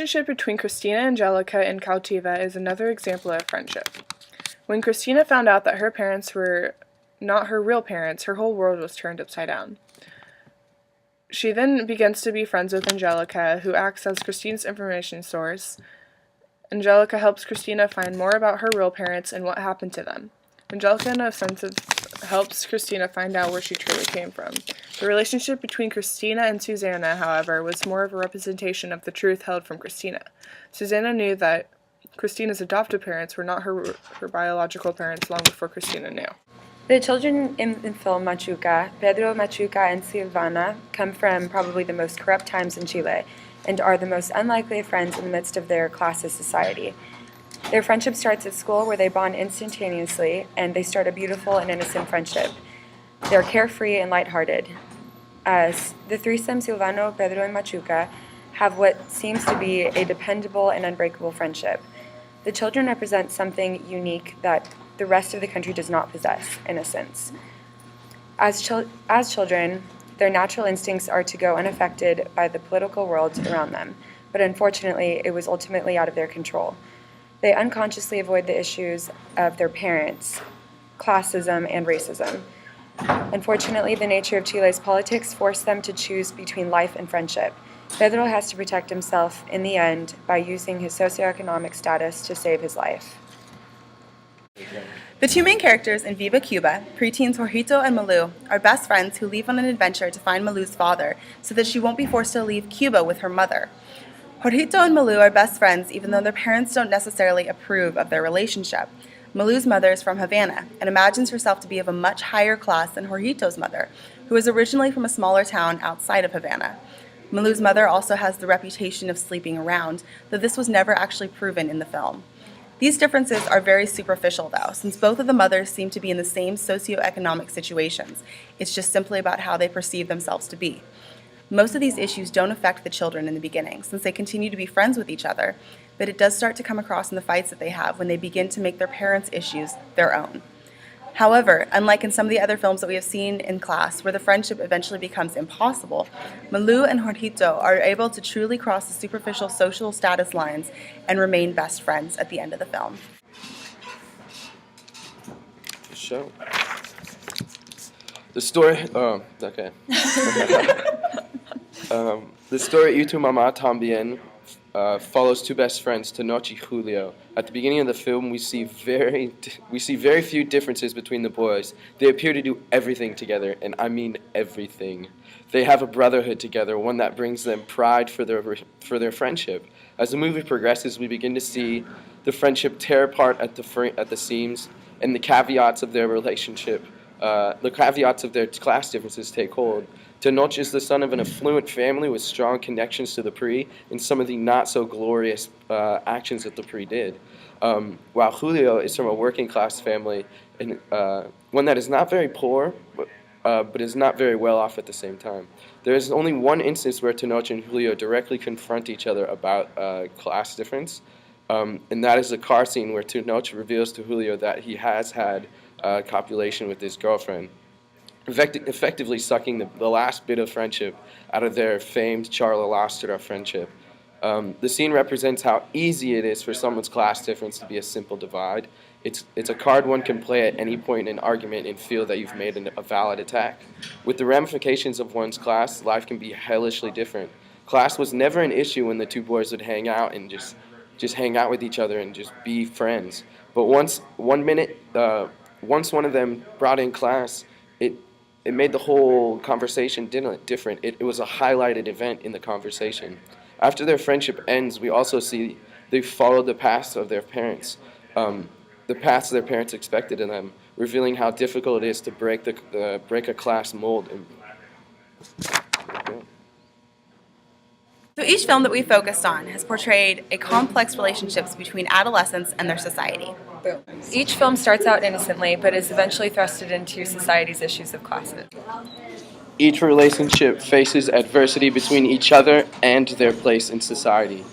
relationship between Christina Angelica and Cautiva is another example of friendship. When Christina found out that her parents were not her real parents, her whole world was turned upside down. She then begins to be friends with Angelica, who acts as Christina's information source. Angelica helps Christina find more about her real parents and what happened to them. Angelica, in a sense, helps Christina find out where she truly came from. The relationship between Christina and Susanna, however, was more of a representation of the truth held from Christina. Susanna knew that Christina's adoptive parents were not her biological parents long before Christina knew. The children in the film Machuca, Pedro, Machuca, and Silvana, come from probably the most corrupt times in Chile and are the most unlikely of friends in the midst of their classist society. Their friendship starts at school, where they bond instantaneously, and they start a beautiful and innocent friendship. They're carefree and lighthearted. The threesome Silvano, Pedro, and Machuca have what seems to be a dependable and unbreakable friendship. The children represent something unique that the rest of the country does not possess, in a sense. As children, their natural instincts are to go unaffected by the political world around them, but unfortunately, it was ultimately out of their control. They unconsciously avoid the issues of their parents, classism, and racism. Unfortunately, the nature of Chile's politics forced them to choose between life and friendship. Pedro has to protect himself in the end by using his socioeconomic status to save his life. The two main characters in Viva Cuba, preteens Jorgito and Malou, are best friends who leave on an adventure to find Malou's father so that she won't be forced to leave Cuba with her mother. Jorgito and Malou are best friends even though their parents don't necessarily approve of their relationship. Malou's mother is from Havana and imagines herself to be of a much higher class than Jorgito's mother, who is originally from a smaller town outside of Havana. Malou's mother also has the reputation of sleeping around, though this was never actually proven in the film. These differences are very superficial, though, since both of the mothers seem to be in the same socioeconomic situations. It's just simply about how they perceive themselves to be. Most of these issues don't affect the children in the beginning, since they continue to be friends with each other, but it does start to come across in the fights that they have when they begin to make their parents' issues their own. However, unlike in some of the other films that we have seen in class, where the friendship eventually becomes impossible, Malou and Jorgito are able to truly cross the superficial social status lines and remain best friends at the end of the film. Show. The story. Oh, okay. The story Y Tu Mamá También follows two best friends, Tenoch y Julio. At the beginning of the film, we see very few differences between the boys. They appear to do everything together, and I mean everything. They have a brotherhood together, one that brings them pride for their friendship. As the movie progresses, we begin to see the friendship tear apart at the seams, and the caveats of their relationship, the caveats of their class differences take hold. Tenoch is the son of an affluent family with strong connections to the PRI and some of the not-so-glorious actions that the PRI did, while Julio is from a working-class family, and one that is not very poor, but is not very well off at the same time. There is only one instance where Tenoch and Julio directly confront each other about class difference, and that is the car scene where Tenoch reveals to Julio that he has had copulation with his girlfriend, effectively sucking the last bit of friendship out of their famed Charla Lastra friendship. The scene represents how easy it is for someone's class difference to be a simple divide. It's a card one can play at any point in an argument and feel that you've made a valid attack. With the ramifications of one's class, life can be hellishly different. Class was never an issue when the two boys would hang out and just hang out with each other and just be friends. But once one of them brought in class, it made the whole conversation different. It was a highlighted event in the conversation. After their friendship ends, we also see they followed the paths of their parents, the paths their parents expected of them, revealing how difficult it is to break a class mold. So each film that we focused on has portrayed a complex relationships between adolescents and their society. Boom. Each film starts out innocently, but is eventually thrusted into society's issues of classes. Each relationship faces adversity between each other and their place in society.